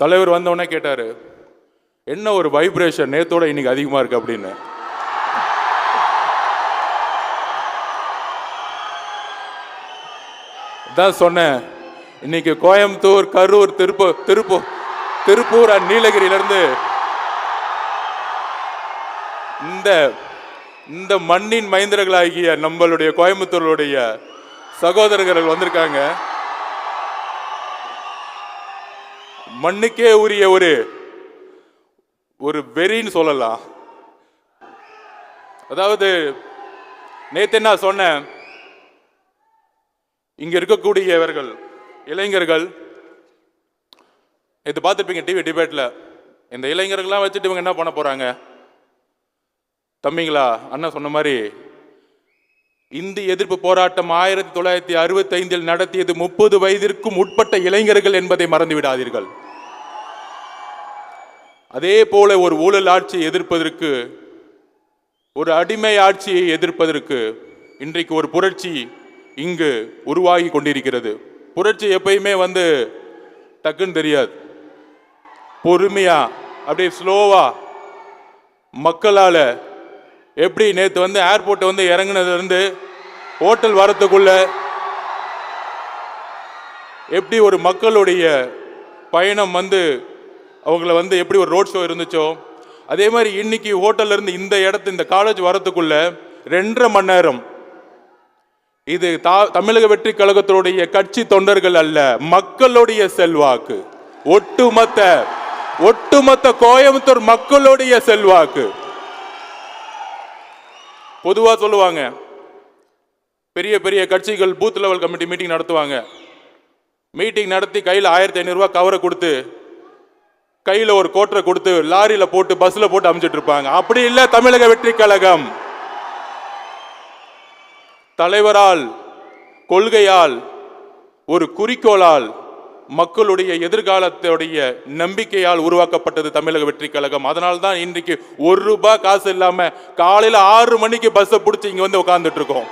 தலைவர் வந்தவொடனே கேட்டாரு, என்ன ஒரு வைப்ரேஷன் நேத்தோட இன்னைக்கு அதிகமா இருக்கு அப்படின்னு. தான் சொன்னேன், இன்னைக்கு கோயம்புத்தூர், கரூர், திருப்பூர் நீலகிரியிலிருந்து இந்த மண்ணின் மைந்தர்களாகிய நம்மளுடைய கோயம்புத்தூருடைய சகோதரர்கள் வந்திருக்காங்க. மண்ணுக்கே உரிய ஒரு வெறின்னு சொல்லலாம். அதாவது நேத்து என்ன சொன்னேன், இங்க இருக்கக்கூடியவர்கள் இளைஞர்கள் இது பார்த்துருப்பீங்க டிவி டிபேட்ல. இந்த இளைஞர்கள்லாம் வச்சுட்டு இவங்க என்ன பண்ண போறாங்க தம்பிங்களா? அண்ணா சொன்ன மாதிரி இந்திய எதிர்ப்பு போராட்டம் 1965 நடத்தியது 30 வயதிற்கும் உட்பட்ட இளைஞர்கள் என்பதை மறந்து விடாதீர்கள். அதே போல ஒரு ஊழல் ஆட்சியை எதிர்ப்பதற்கு, ஒரு அடிமை ஆட்சியை எதிர்ப்பதற்கு இன்றைக்கு ஒரு புரட்சி இங்கு உருவாகி கொண்டிருக்கிறது. புரட்சி எப்பயுமே டக்குன்னு தெரியாது. பொறுமையா அப்படியே ஸ்லோவா மக்களால எப்படி நேற்று ஏர்போர்ட் இறங்கினதுல இருந்து ஹோட்டல் வரத்துக்குள்ள எப்படி ஒரு மக்களுடைய பயணம் அவங்கள எப்படி ஒரு ரோட் ஷோ இருந்துச்சோ, அதே மாதிரி இன்னைக்கு ஹோட்டல்ல இருந்து இந்த காலேஜ் வரத்துக்குள்ள 2.5 மணி நேரம். இது தமிழக வெற்றி கழகத்தினுடைய கட்சி தொண்டர்கள் அல்ல, மக்களுடைய செல்வாக்கு, ஒட்டுமொத்த கோயம்புத்தூர் மக்களுடைய செல்வாக்கு. பொதுவா சொல்லுவாங்க, பெரிய பெரிய கட்சிகள் பூத் லெவல் கமிட்டி மீட்டிங் நடத்துவாங்க. மீட்டிங் நடத்தி கையில் 1500 ரூபாய் கவரை கொடுத்து, கையில் ஒரு கோட்டரை கொடுத்து, லாரியில போட்டு பஸ்ல போட்டு அமைச்சிட்டு இருப்பாங்க. அப்படி இல்ல தமிழக வெற்றி கழகம். தலைவரால், கொள்கையால், ஒரு குறிக்கோளால், மக்களுடைய எதிர்காலத்துடைய நம்பிக்கையால் உருவாக்கப்பட்டது தமிழக வெற்றி கழகம். அதனால்தான் இன்றைக்கு 1 ரூபாய் காசு இல்லாம காலையில 6 மணிக்கு பஸ்ஸை பிடிச்சி இங்க உட்கார்ந்துட்டு இருக்கோம்.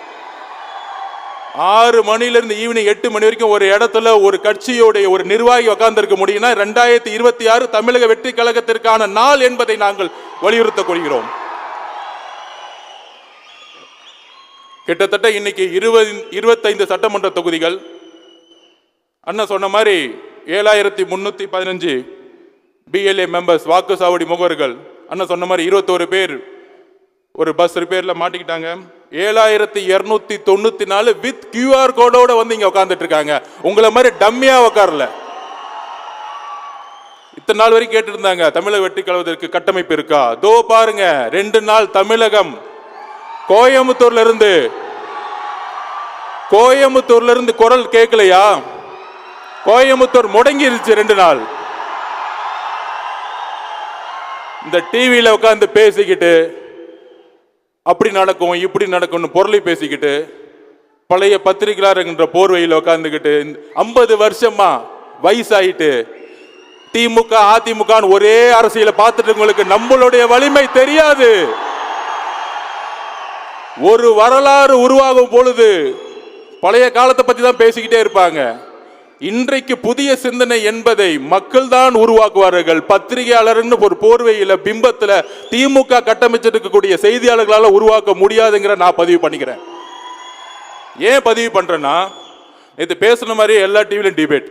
6 மணிலிருந்து ஈவினிங் 8 மணி வரைக்கும் ஒரு இடத்துல ஒரு கட்சியோடைய ஒரு நிர்வாகி உட்கார்ந்திருக்க முடியும்னா 2026 தமிழக வெற்றி கழகத்திற்கான நாள் என்பதை நாங்கள் வலியுறுத்தக் கொள்கிறோம். கிட்டத்தட்ட இன்னைக்கு 25 சட்டமன்ற தொகுதிகள். அண்ணன் சொன்ன மாதிரி 7315 பிஎல்ஏ மெம்பர்ஸ், வாக்கு சாவடி முகவர்கள். அண்ணன் சொன்ன மாதிரி 21 பேர் ஒரு பஸ் ரிப்பேர்ல மாட்டிக்கிட்டாங்க. 7294 வித் QR கோடோட இங்க உட்கார்ந்துட்டு இருக்காங்க. உங்களை மாதிரி டம்மியா உட்காரல. இத்தனை நாள் வரைக்கும் கேட்டு இருந்தாங்க, தமிழக வெற்றி கழகத்திற்கு கட்டமைப்பு இருக்கா? தோ பாருங்க, 2 நாள் தமிழகம் கோயம்புத்தூர்ல இருந்து குரல் கேட்கலையா? கோயம்புத்தூர் முடங்கிருச்சு 2 நாள். இந்த டிவியில உட்கார்ந்து பேசிக்கிட்டு அப்படி நடக்கும் இப்படி நடக்கும்னு பொருளை பேசிக்கிட்டு, பழைய பத்திரிகையாளர் என்ற போர்வையில் உட்கார்ந்துக்கிட்டு 50 வருஷமா வயசாயிட்டு திமுக அதிமுக ஒரே அரசியலை பார்த்துட்டு உங்களுக்கு நம்மளுடைய வலிமை தெரியாது. ஒரு வரலாறு உருவாகும் பொழுது பழைய காலத்தை பத்தி தான் பேசிக்கிட்டே இருப்பாங்க. இன்றைக்கு புதிய சிந்தனை என்பதை மக்கள் தான் உருவாக்குவார்கள். பத்திரிகையாளர் ஒரு போர்வையில பிம்பத்துல திமுக கட்டமைச்சிருக்கக்கூடிய செய்தியாளர்களால உருவாக்க முடியாதுங்கிற நான் பதிவு பண்ணிக்கிறேன். ஏன் பதிவு பண்றேன்னா, இது பேசுன மாதிரி எல்லா டிவிலையும் டிபேட்.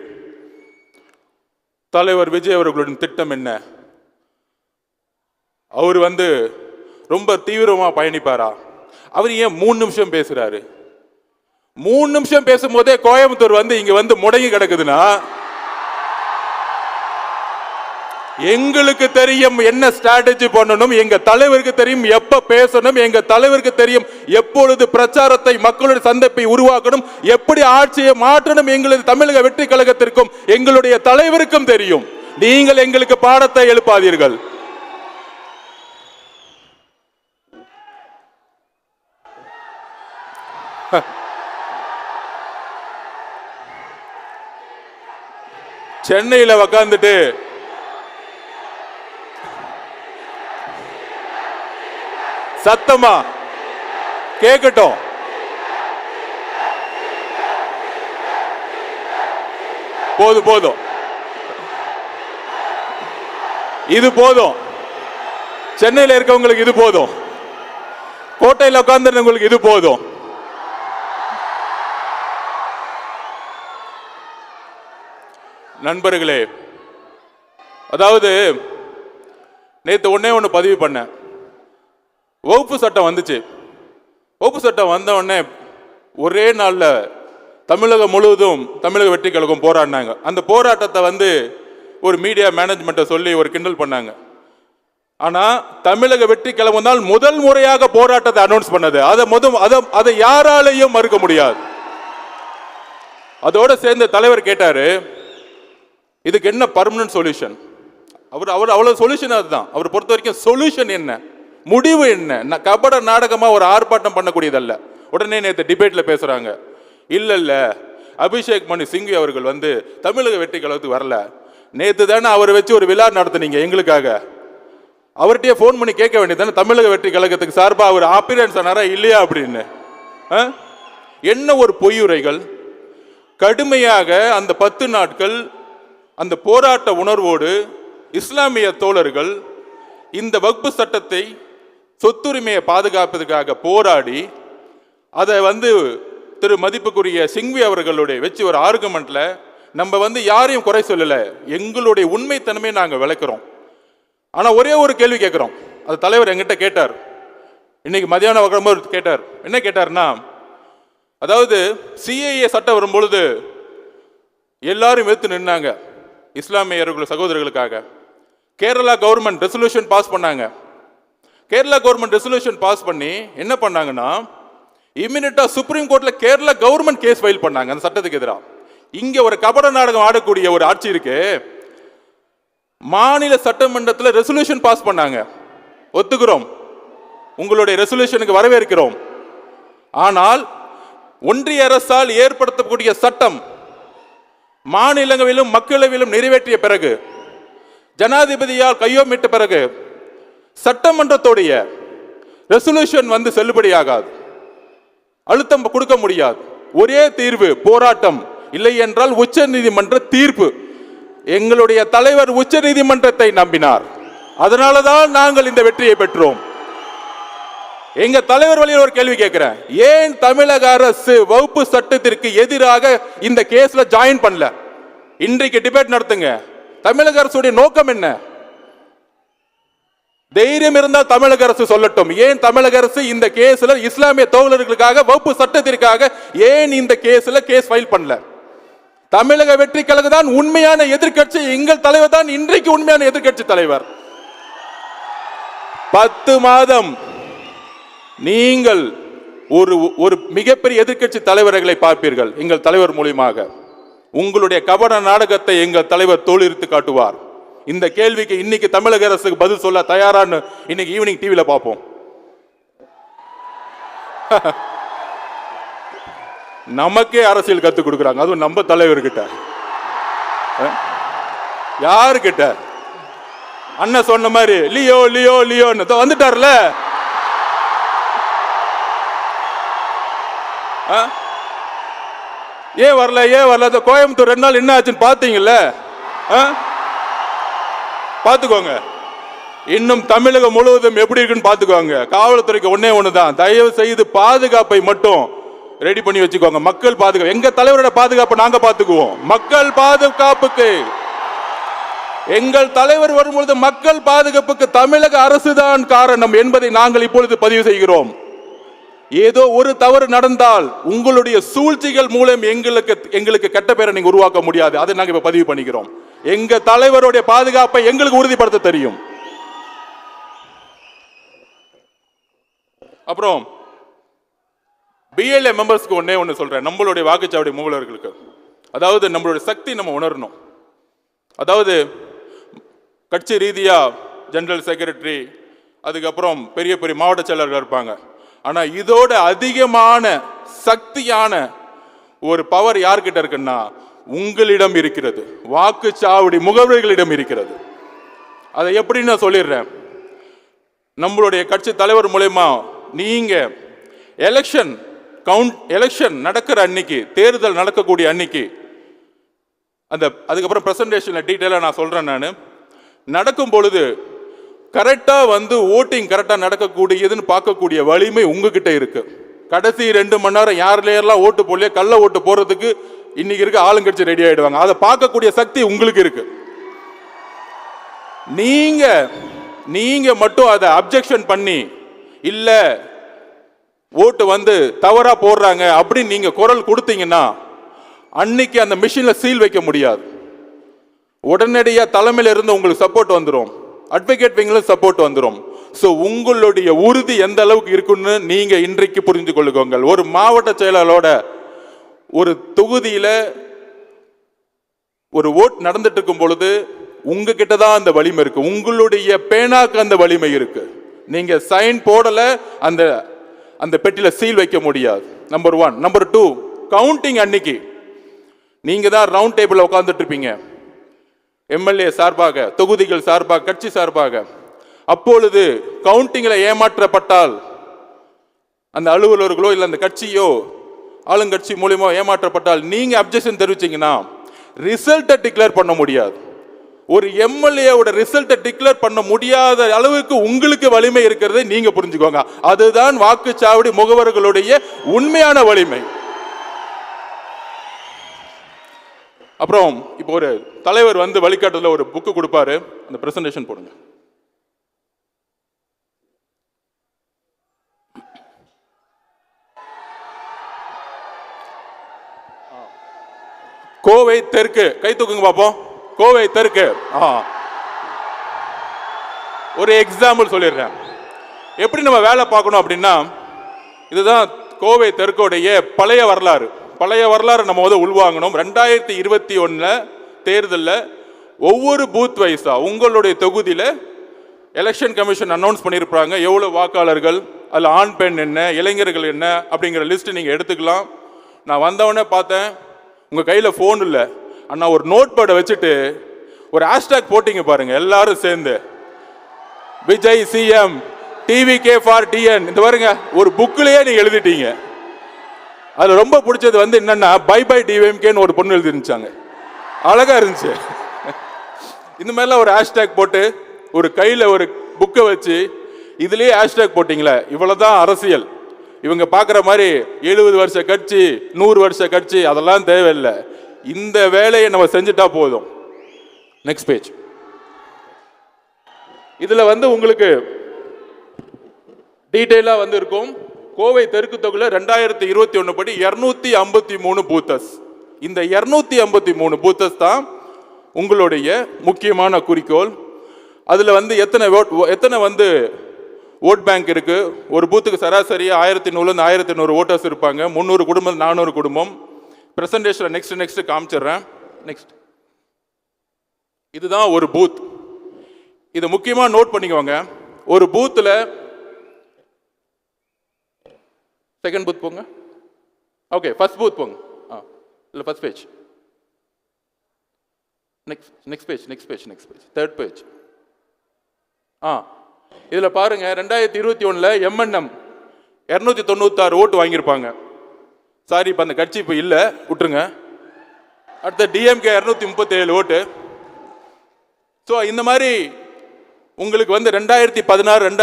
தலைவர் விஜய் அவர்களுடைய திட்டம் என்ன? அவர் ரொம்ப தீவிரமா பயணிப்பாரா? அவர் ஏன் 3 நிமிஷம் பேசுறாரு? 3 நிமிஷம் பேசும்போதே கோயம்புத்தூர் இங்க முடங்கி கிடக்குதுன்னா, எங்களுக்கு தெரியும் என்ன ஸ்ட்ராட்டஜி பண்ணணும், எங்க தலைவருக்கு தெரியும் எப்ப பேசணும், எங்க தலைவருக்கு தெரியும் எப்பொழுது பிரச்சாரத்தை மக்களுடைய சந்திப்பை உருவாக்கணும், எப்படி ஆட்சியை மாற்றணும். எங்களது தமிழக வெற்றி கழகத்திற்கும் எங்களுடைய தலைவருக்கும் தெரியும். நீங்கள் எங்களுக்கு பாடத்தை எழுப்பாதீர்கள். சென்னையில உக்காந்துட்டு சத்தமா கேட்கட்டும். போதும் இது போதும். சென்னையில் இருக்கவங்களுக்கு இது போதும். கோட்டையில் உட்கார்ந்துருந்தவங்களுக்கு இது போதும். நண்பர்களே, அதாவது நேற்று ஒன்று பதிவு பண்ணேன். வகுப்பு சட்டம் வந்துச்சு. வகுப்பு சட்டம் வந்த உடனே ஒரே நாளில் தமிழகம் முழுவதும் தமிழக வெற்றி கழகம் போராடினாங்க. அந்த போராட்டத்தை ஒரு மீடியா மேனேஜ்மெண்ட்டை சொல்லி ஒரு கிண்டல் பண்ணாங்க. ஆனால் தமிழக வெற்றி கழகம் தான் முதல் முறையாக போராட்டத்தை அனௌன்ஸ் பண்ணது. அதை யாராலையும் மறுக்க முடியாது. அதோட சேர்ந்த தலைவர் கேட்டாரு, இதுக்கு என்ன பர்மனன்ட் சொல்யூஷன்? அவர் அவ்வளவு சொல்யூஷன் அதுதான். அவர் பொறுத்த வரைக்கும் சொல்யூஷன் என்ன, முடிவு என்ன? கபட நாடகமா ஒரு ஆர்ப்பாட்டம் பண்ணக்கூடியதல்ல. உடனே நேற்று டிபேட்ல பேசுறாங்க, இல்ல அபிஷேக் மனு சிங்வி அவர்கள் தமிழக வெற்றி கழகத்துக்கு வரல. நேற்று தானே அவரை வச்சு ஒரு விழா நடத்துனீங்க எங்களுக்காக. அவர்கிட்டயே போன் பண்ணி கேட்க வேண்டியதானே, தமிழக வெற்றி கழகத்துக்கு சார்பா அவர் ஆப்பியரன்ஸ் ஆனாரா இல்லையா அப்படின்னு. என்ன ஒரு பொய்யுரைகள்! கடுமையாக அந்த 10 நாட்கள் அந்த போராட்ட உணர்வோடு இஸ்லாமிய தோழர்கள் இந்த வக்பு சட்டத்தை, சொத்துரிமையை பாதுகாப்பதற்காக போராடி அதை திரு மதிப்புக்குரிய சிங்வி அவர்களுடைய வச்சு ஒரு ஆர்குமெண்ட்ல நம்ம யாரையும் குறை சொல்லல, எங்களுடைய உண்மைத்தன்மையை நாங்கள் விளக்குறோம். ஆனா ஒரே ஒரு கேள்வி கேட்கிறோம். அது தலைவர் எங்கிட்ட கேட்டார் இன்னைக்கு மதியானம் வரும்போது கேட்டார். என்ன கேட்டார்னா, அதாவது சிஏஏ சட்டம் வரும்பொழுது எல்லாரும் எடுத்து நின்னாங்க இஸ்லாமியர்கள் சகோதரர்களுக்காக. கேரளா கவர்மெண்ட் ரெசல்யூஷன் பாஸ் பண்ணாங்க. கேரளா கவர்மெண்ட் ரெசல்யூஷன் பாஸ் பண்ணி என்ன பண்ணாங்கன்னா, இமிடியட்டா சுப்ரீம் கோர்ட்ல கேரளா கவர்மெண்ட் கேஸ் ஃபைல் பண்ணாங்க அந்த சட்டத்துக்கு எதிராக. இங்க ஒரு கபட நாடகம் ஆடக்கூடிய ஒரு ஆட்சி இருக்கு. மாநில சட்டமன்றத்தில் ரெசல்யூஷன் பாஸ் பண்ணாங்க, ஒத்துக்கிறோம், உங்களுடைய ரெசல்யூஷனுக்கு வரவேற்கிறோம். ஆனால் ஒன்றிய அரசால் ஏற்படுத்தக்கூடிய சட்டம் மாநிலங்களிலும் மக்களவையிலும் நிறைவேற்றிய பிறகு, ஜனாதிபதியால் கையொமிட்ட பிறகு சட்டமன்றத்துடைய ரெசல்யூஷன் செல்லுபடியாகாது, அழுத்தம் கொடுக்க முடியாது. ஒரே தீர்வு போராட்டம், இல்லை என்றால் உச்ச நீதிமன்ற தீர்ப்பு. எங்களுடைய தலைவர் உச்ச நீதிமன்றத்தை நம்பினார். அதனாலதான் நாங்கள் இந்த வெற்றியை பெற்றோம். எங்க தலைவர் வழியில் ஒரு கேள்வி கேட்கிறேன், ஏன் தமிழக அரசு வகுப்பு சட்டத்திற்கு எதிராக இந்த கேஸ்ல ஜாயின் பண்ணல? இன்றைக்கு டிபேட் நடத்துங்க. தமிழக அரசுடைய நோக்கம் என்ன? தைரியம் இருந்தால் தமிழக அரசு சொல்லட்டும். ஏன் தமிழக அரசு இந்த கேஸ்ல இஸ்லாமிய தோழர்களுக்காக வகுப்பு சட்டத்திற்காக ஏன் இந்த கேஸ்ல கேஸ் ஃபைல் பண்ணல? தமிழக வெற்றி கழகம் தான் உண்மையான எதிர்க்கட்சி. எங்கள் தலைவர் தான் இன்றைக்கு உண்மையான எதிர்க்கட்சி தலைவர். 10 மாதம் நீங்கள் ஒரு மிகப்பெரிய எதிர்க்கட்சி தலைவர்களை பார்ப்பீர்கள். எங்கள் தலைவர் மூலியமாக உங்களுடைய கபட நாடகத்தை எங்கள் தலைவர் தோலுரித்து காட்டுவார். இந்த கேள்விக்கு இன்னைக்கு தமிழக அரசுக்கு பதில் சொல்ல தயாரான்னு இன்னைக்கு ஈவினிங் டிவியில பார்ப்போம். நமக்கே அரசியல் கத்து கொடுக்குறாங்க, அதுவும் நம்ம தலைவர்கிட்ட. யாருக்கிட்ட? அண்ணன் சொன்ன மாதிரி லியோ லியோ லியோன்னு வந்துட்டார்ல. ஏன் வரல கோயம்புத்தூர் 2 நாள் என்ன ஆச்சுன்னு பாத்தீங்கல்ல? பாத்துக்கோங்க. இன்னும் தமிழகம் முழுவதும் எப்படி இருக்குன்னு பாத்துக்கோங்க. காவல்துறைக்கு ஒண்ணுதான், தயவு செய்து பாதுகாப்பை மட்டும் ரெடி பண்ணி வச்சுக்கோங்க. மக்கள் பாதுகாப்பு, எங்க தலைவரோட பாதுகாப்பை நாங்க பாத்துக்குவோம். மக்கள் பாதுகாப்புக்கு எங்கள் தலைவர் வரும்பொழுது மக்கள் பாதுகாப்புக்கு தமிழக அரசுதான் காரணம் என்பதை நாங்கள் இப்பொழுது பதிவு செய்கிறோம். ஏதோ ஒரு தவறு நடந்தால் உங்களுடைய சூழ்ச்சிகள் மூலம் எங்களுக்கு கெட்ட பேரை நீங்க உருவாக்க முடியாது. அதை நாங்க இப்ப பதிவு பண்ணிக்கிறோம். எங்க தலைவருடைய பாதுகாப்பை எங்களுக்கு உறுதிப்படுத்த தெரியும். அப்புறம் பிஎல்ஏ மெம்பர்ஸ்க்கு ஒண்ணு சொல்றேன், நம்மளுடைய வாக்குச்சாவடி முகவர்களுக்கு. அதாவது நம்மளுடைய சக்தி நம்ம உணரணும். அதாவது கட்சி ரீதியா ஜெனரல் செக்ரட்டரி, அதுக்கப்புறம் பெரிய பெரிய மாவட்ட செயலர்கள் இருப்பாங்க. ஆனா இதோட அதிகமான சக்தியான ஒரு பவர் யார்கிட்ட இருக்குன்னா உங்களிடம் இருக்கிறது, வாக்குச்சாவடி முகவர்களிடம் இருக்கிறது. அதை எப்படி நான் சொல்லிடுறேன். நம்மளுடைய கட்சி தலைவர் மூலமா நீங்க எலெக்ஷன் நடக்கிற அன்னைக்கு, தேர்தல் நடக்கக்கூடிய அன்னைக்கு, அதுக்கப்புறம் பிரசன்டேஷன்ல டீட்டெயிலா நான் சொல்றேன். நான் நடக்கும் பொழுது கரெக்டா வந்து ஓட்டிங் கரெக்டா நடக்கக்கூடியதுன்னு பார்க்கக்கூடிய வலிமை உங்ககிட்ட இருக்கு. கடைசி 2 மணி நேரம் யாரெல்லாம் ஓட்டு போடலையோ கள்ள ஓட்டு போறதுக்கு இன்னைக்கு இருக்க ஆளுங்கட்சி ரெடி ஆயிடுவாங்க. அதை பார்க்கக்கூடிய சக்தி உங்களுக்கு இருக்கு. நீங்க மட்டும் அதை அப்ஜெக்ஷன் பண்ணி இல்ல ஓட்டு வந்து தவறா போடுறாங்க அப்படின்னு நீங்க குரல் கொடுத்தீங்கன்னா அன்னைக்கு அந்த மிஷின்ல சீல் வைக்க முடியாது. உடனடியா தலைமையில இருந்து உங்களுக்கு சப்போர்ட் வந்துடும், அட்வொகேட் விங்ல சப்போர்ட் வந்துடும். ஸோ உங்களுடைய உறுதி எந்த அளவுக்கு இருக்குன்னு நீங்க இன்றைக்கு புரிந்து கொள்ளுங்கள். ஒரு மாவட்ட செயலாளரோட ஒரு தொகுதியில ஒரு ஓட் நடந்துட்டு இருக்கும் பொழுது உங்ககிட்ட தான் அந்த வலிமை இருக்கு, உங்களுடைய பேனாக்கு அந்த வலிமை இருக்கு. நீங்க சைன் போடல, அந்த அந்த பெட்டியில சீல் வைக்க முடியாது. நம்பர் 1. நம்பர் 2, கவுண்டிங் அன்னைக்கு நீங்க தான் ரவுண்ட் டேபிள் உட்கார்ந்துட்டு இருப்பீங்க, எம்எல்ஏ சார்பாக, தொகுதிகள் சார்பாக, கட்சி சார்பாக. அப்பொழுது கவுண்டிங்ல ஏமாற்றப்பட்டால் அந்த அலுவலர்களோ இல்ல அந்த கட்சியோ ஆளுங்கட்சி மூலியமா ஏமாற்றப்பட்டால் நீங்க அப்ஜெக்ஷன் தெரிவிச்சீங்கன்னா ரிசல்ட்டை டிக்ளேர் பண்ண முடியாது. ஒரு எம்எல்ஏவோட ரிசல்ட்டை டிக்ளேர் பண்ண முடியாத அளவுக்கு உங்களுக்கு வலிமை இருக்கிறதை நீங்க புரிஞ்சுக்கோங்க. அதுதான் வாக்குச்சாவடி முகவர்களுடைய உண்மையான வலிமை. அப்புறம் இப்போ ஒரு தலைவர் வந்து வழிகாட்டுதல ஒரு புக்கு கொடுப்பாரு, அந்த பிரசன்டேஷன் போடுங்க. கோவை தெற்கு, கை தூக்குங்க பாப்போம். கோவை தெற்கு. ஒரு எக்ஸாம்பிள் சொல்லிடுறேன் எப்படி நம்ம வேலை பார்க்கணும் அப்படின்னா, இதுதான் கோவை தெற்குடைய பழைய வரலாறு. பழைய வரலாறு நம்ம வந்து உள்வாங்கணும். 2021 தேர்தலில் ஒவ்வொரு பூத் வைஸா உங்களுடைய தொகுதியில் எலெக்ஷன் கமிஷன் அனௌன்ஸ் பண்ணியிருப்பாங்க எவ்வளோ வாக்காளர்கள், அதில் ஆண் பெண் என்ன, இளைஞர்கள் என்ன அப்படிங்கிற லிஸ்ட் நீங்கள் எடுத்துக்கலாம். நான் வந்தவொடனே பார்த்தேன் உங்கள் கையில் ஃபோன் இல்லை, அண்ணா ஒரு நோட் பேடை வச்சுட்டு ஒரு ஹேஷ்டாக் போட்டிங்க பாருங்க, எல்லாரும் சேர்ந்து Vijay CM TVK for TN. இந்த பாருங்க ஒரு புக்கிலேயே நீங்க எழுதிட்டீங்க. அது ரொம்ப பிடிச்சது வந்து என்னன்னா பை பை டிவிஎம்கேன்னு ஒரு பொண்ணு எழுதிருந்துச்சாங்க, அழகா இருந்துச்சு. இந்த மாதிரிலாம் ஒரு ஹேஷ்டாக் போட்டு ஒரு கையில் ஒரு புக்கை வச்சு இதுலேயே ஹேஷ்டாக் போட்டிங்களே, இவ்வளோதான் அரசியல். இவங்க பார்க்குற மாதிரி 70 வருஷ கட்சி 100 வருஷ கட்சி அதெல்லாம் தேவையில்லை. இந்த வேலையை நம்ம செஞ்சுட்டா போதும். Next page. இதில் வந்து உங்களுக்கு டீட்டெயிலாக வந்து இருக்கும். கோவை தெற்கு தொகுதியில் 2021 படி 253 பூத்தஸ். இந்த 253 பூத்தஸ் தான் உங்களுடைய முக்கியமான குறிக்கோள். அதில் வந்து எத்தனை வந்து ஓட் பேங்க் இருக்கு. ஒரு பூத்துக்கு சராசரியா 1100 1500 ஓட்டர்ஸ் இருப்பாங்க. 300 குடும்பம் 400 குடும்பம். பிரசன்டேஷன் நெக்ஸ்ட் காமிச்சிடுறேன். நெக்ஸ்ட். இதுதான் ஒரு பூத். இதை முக்கியமா நோட் பண்ணிக்கோங்க. ஒரு பூத்துல செகண்ட் பூத் போங்க. ஓகே, ஃபர்ஸ்ட் பூத் போங்க. இல்ல first page. Next page. Third page. இதுல பாருங்க 2021 எம்என்எம் 296 ஓட்டு வாங்கியிருப்பாங்க. சாரி, இப்ப அந்த கட்சி இப்ப இல்ல, விட்டுருங்க. அடுத்த டிஎம்கே 237 ஓட்டு. ஸோ இந்த மாதிரி உங்களுக்கு வந்து 2016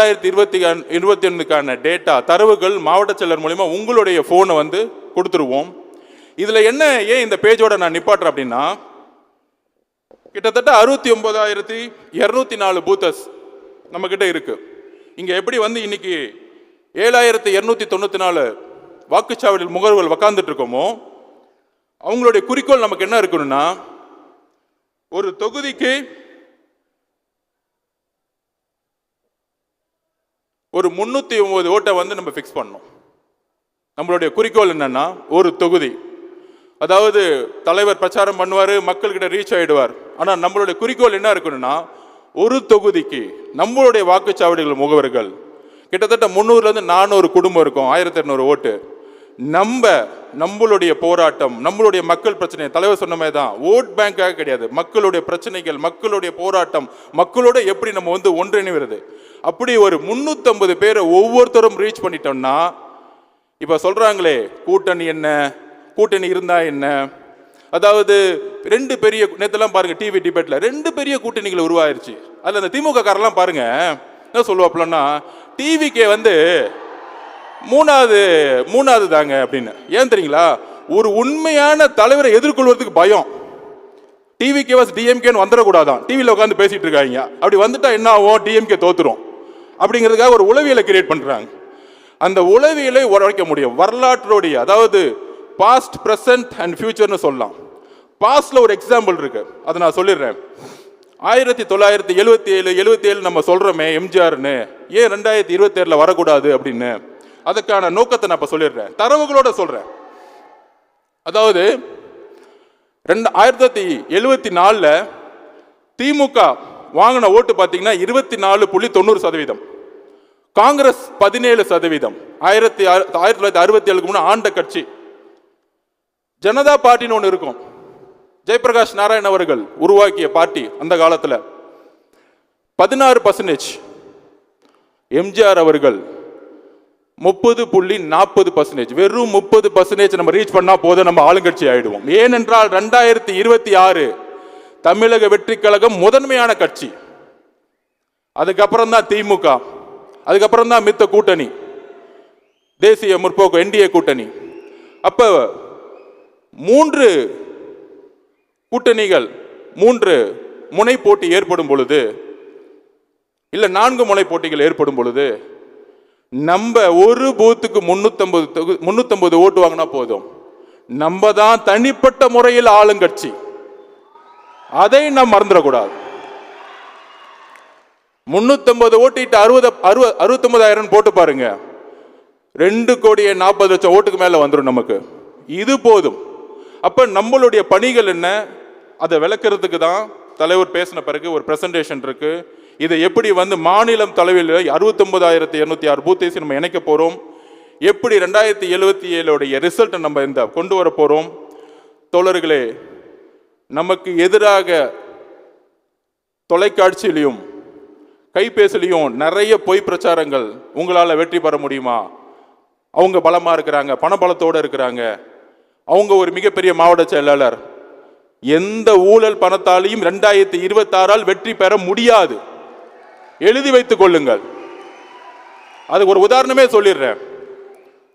2021 டேட்டா தரவுகள் மாவட்ட செயலர் மூலமா உங்களுடைய போனை வந்து கொடுத்துருவோம். இதுல என்ன ஏன் இந்த பேஜோட நான் நிப்பாட்டுறேன் அப்படின்னா, கிட்டத்தட்ட 69,204 பூத்தஸ் நம்ம கிட்ட இருக்கு. இங்க எப்படி வந்து இன்னைக்கு 7,294 வாக்குச்சாவடியில் முகவர்கள் உட்கார்ந்துட்டு இருக்கோமோ, அவங்களுடைய குறிக்கோள் நமக்கு என்ன இருக்கணும்னா, ஒரு தொகுதிக்கு ஒரு 309 ஓட்டை வந்து நம்ம ஃபிக்ஸ் பண்ணணும். நம்மளுடைய குறிக்கோள் என்னன்னா, ஒரு தொகுதி, அதாவது தலைவர் பிரச்சாரம் பண்ணுவார், மக்கள்கிட்ட ரீச் ஆயிடுவார். ஆனால் நம்மளுடைய குறிக்கோள் என்ன இருக்கணும்னா, ஒரு தொகுதிக்கு நம்மளுடைய வாக்குச்சாவடிகள் முகவர்கள் கிட்டத்தட்ட 300 400 குடும்பம் இருக்கும், 1200 ஓட்டு. நம்மளுடைய போராட்டம், நம்மளுடைய மக்கள் பிரச்சனை, தலைவர் சொன்ன மாதிரி தான், ஓட் பேங்காக கிடையாது, மக்களுடைய பிரச்சனைகள், மக்களுடைய போராட்டம், மக்களோட எப்படி நம்ம வந்து ஒன்றிணைவது, அப்படி ஒரு 350 பேரை ஒவ்வொருத்தரும் ரீச் பண்ணிட்டோம்னா, இப்ப சொல்றாங்களே கூட்டணி என்ன, கூட்டணி இருந்தா என்ன, அதாவது ரெண்டு பெரிய நேத்தெல்லாம் பாருங்க டிவி டிபேட்ல ரெண்டு பெரிய கூட்டணிகள் உருவாயிருச்சு. அதுல அந்த திமுக காரெல்லாம் பாருங்க என்ன சொல்லுவாப்லன்னா, டிவிக்கே வந்து மூணாவது தாங்க அப்படின்னு. ஏன் தெரியுங்களா? ஒரு உண்மையான தலைவரை எதிர்கொள்வதற்கு பயம். டிவிகே வாஸ் டிஎம்கேன்னு வந்துடக்கூடாதான். டிவியில் உட்காந்து பேசிட்டு இருக்காங்க. அப்படி வந்துட்டா என்ன ஆகும்? டிஎம்கே தோத்துரும் அப்படிங்கிறதுக்காக ஒரு உளவியலை கிரியேட் பண்றாங்க. அந்த உளவியலை உரைக்க முடியும் வரலாற்றுடைய, அதாவது பாஸ்ட், பிரசன்ட் அண்ட் ஃபியூச்சர்னு சொல்லலாம். பாஸ்ட்ல ஒரு எக்ஸாம்பிள் இருக்கு, அதை நான் சொல்லிடுறேன். 1977 நம்ம சொல்றோமே எம்ஜிஆர்னு, ஏன் 2027 வரக்கூடாது அப்படின்னு, அதுக்கான நோக்கத்தை நான் இப்ப சொல்லிடுறேன், தரவுகளோட சொல்றேன். அதாவது 1974 திமுக வாங்கின ஓட்டு பார்த்தீங்கன்னா 24.90%, காங்கிரஸ் 17%. 1967 முன்னாடி ஆண்ட கட்சி ஜனதா பார்ட்டின்னு ஒன்று இருக்கும். ஜெயபிரகாஷ் நாராயண் அவர்கள் உருவாக்கிய பார்ட்டி. அந்த காலத்தில் 16%. எம்ஜிஆர் அவர்கள் 30.40%. வெறும் 30% நம்ம ரீச் பண்ணா போதும், நம்ம ஆளுங்கட்சி ஆயிடுவோம். ஏனென்றால் 2026 தமிழக வெற்றி கழகம் முதன்மையான கட்சி. அதுக்கப்புறம் தான் திமுக, அதுக்கப்புறம் தான் மித்த கூட்டணி, தேசிய முற்போக்கு என்டிஏ கூட்டணி. அப்ப 3 கூட்டணிகள், 3 முனை போட்டி ஏற்படும் பொழுது, இல்ல 4 முனை போட்டிகள் ஏற்படும் பொழுது, நம்ம ஒரு பூத்துக்கு 350 ஓட்டு வாங்கினா போதும், நம்ம தான் தனிப்பட்ட முறையில் ஆளுங்கட்சி. அதை நாம் மறந்துடக்கூடாது. 350 ஓட்டிட்டு 69,000 போட்டு பாருங்க, 2,40,00,000 ஓட்டுக்கு மேல வந்துடும் நமக்கு. இது போதும். அப்ப நம்மளுடைய பணிகள் என்ன, அதை விளக்குறதுக்கு தான் தலைவர் பேசின பிறகு ஒரு பிரசன்டேஷன் இருக்கு. இதை எப்படி வந்து மாநிலம் தலைவில் 69,206 பூத்தை நம்ம இணைக்க போறோம், எப்படி 2077 ரிசல்ட் நம்ம இந்த கொண்டு வர போறோம். தோழர்களே, நமக்கு எதிராக தொலைக்காட்சியிலையும் கைபேசிலையும் நிறைய பொய் பிரச்சாரங்கள். உங்களால் வெற்றி பெற முடியுமா? அவங்க பலமா இருக்கிறாங்க, பணபலத்தோடு இருக்கிறாங்க, அவங்க ஒரு மிகப்பெரிய மாவட்ட செயலாளர். எந்த ஊழல் பணத்தாலையும் 2026 வெற்றி பெற முடியாது. எழுதி வைத்துக் கொள்ளுங்கள். அதுக்கு ஒரு உதாரணமே சொல்லிடுறேன்.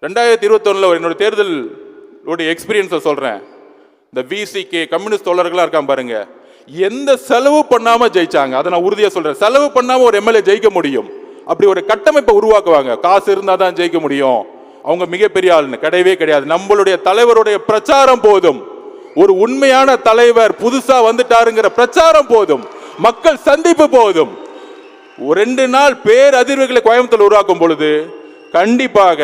2021 என்னோட தேர்தல் எக்ஸ்பீரியன்ஸை சொல்றேன். இந்த விசிகே கம்யூனிஸ்ட் தோழர்களா இருக்கான் பாருங்க, எந்த செலவு பண்ணாம ஜெயிச்சாங்க. அதை நான் உறுதியா சொல்றேன். செலவு பண்ணாம ஒரு எம்எல்ஏ ஜெயிக்க முடியும். அப்படி ஒரு கட்டமைப்பை உருவாக்குவாங்க. காசு இருந்தா தான் ஜெயிக்க முடியும், அவங்க மிகப்பெரிய ஆளுன்னு கிடையவே கிடையாது. நம்மளுடைய தலைவருடைய பிரச்சாரம் போதும். ஒரு உண்மையான தலைவர் புதுசா வந்துட்டாருங்கிற பிரச்சாரம் போதும், மக்கள் சந்திப்பு போதும். 2 நாள் பேரதிர்வுகளை கோயம்புத்தூர் உருவாக்கும் பொழுது கண்டிப்பாக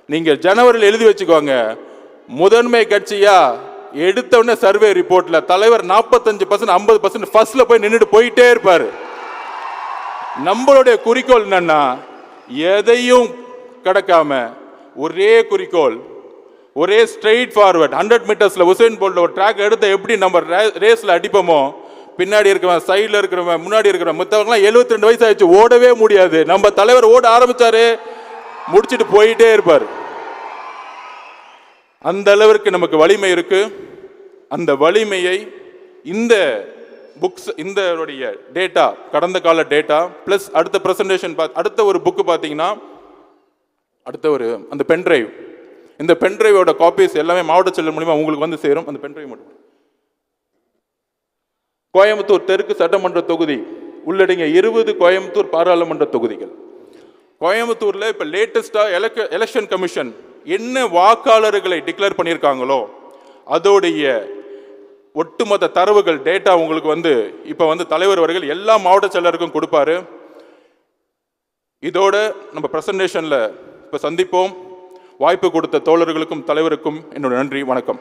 நீங்க ஜனவரியில் எழுதி வச்சுக்கோங்க, முதன்மை கட்சியா எடுத்தவொடனே சர்வே ரிப்போர்ட்ல தலைவர் 45% 50% ஃபர்ஸ்ட்ல போய் நின்றுட்டு போயிட்டே இருப்பாரு. நம்மளுடைய குறிக்கோள் என்னன்னா, எதையும் கடக்காம ஒரே குறிக்கோள், ஒரே ஸ்ட்ரெயிட் ஃபார்வர்ட். 100 மீட்டர்ஸ்ல உசேன் போல்ட் ஒரு ட்ராக் எடுத்து எப்படி நம்ம ரேஸ்ல அடிப்போமோ, பின்னாடி இருக்கிறவன், சைட்ல இருக்கிறவன், முன்னாடி இருக்கிறவன், மற்றவங்களாம் 72 வயசு ஆயிடுச்சு, ஓடவே முடியாது. நம்ம தலைவர் ஓட ஆரம்பிச்சாரு, முடிச்சுட்டு போயிட்டே இருப்பார். அந்த அளவிற்கு நமக்கு வலிமை இருக்கு. அந்த வலிமையை இந்த புக்ஸ், இந்த டேட்டா, கடந்த கால டேட்டா பிளஸ் அடுத்த பிரசன்டேஷன், அடுத்த ஒரு புக்கு பார்த்தீங்கன்னா, அடுத்த ஒரு அந்த பென்ட்ரைவ், இந்த பென்ட்ரைவோட காப்பீஸ் எல்லாமே மாவட்ட செயலர் மூலமா உங்களுக்கு வந்து சேரும். அந்த பென்ட்ரைவ் மட்டும் கோயம்புத்தூர் தெற்கு சட்டமன்ற தொகுதி உள்ளடங்கிய 20 கோயம்புத்தூர் பாராளுமன்ற தொகுதிகள். கோயம்புத்தூர்ல இப்ப லேட்டஸ்டா எலெக்ஷன் கமிஷன் என்ன வாக்காளர்களை டிக்ளேர் பண்ணியிருக்காங்களோ அதோடைய ஒட்டுமொத்த தரவுகள் டேட்டா உங்களுக்கு வந்து இப்ப வந்து தலைவர் அவர்கள் எல்லா மாவட்ட செயலருக்கும் கொடுப்பாரு. இதோட நம்ம பிரசன்டேஷன்ல இப்ப சந்திப்போம். வாய்ப்பு கொடுத்த தோழர்களுக்கும் தலைவருக்கும் என்னோட நன்றி, வணக்கம்.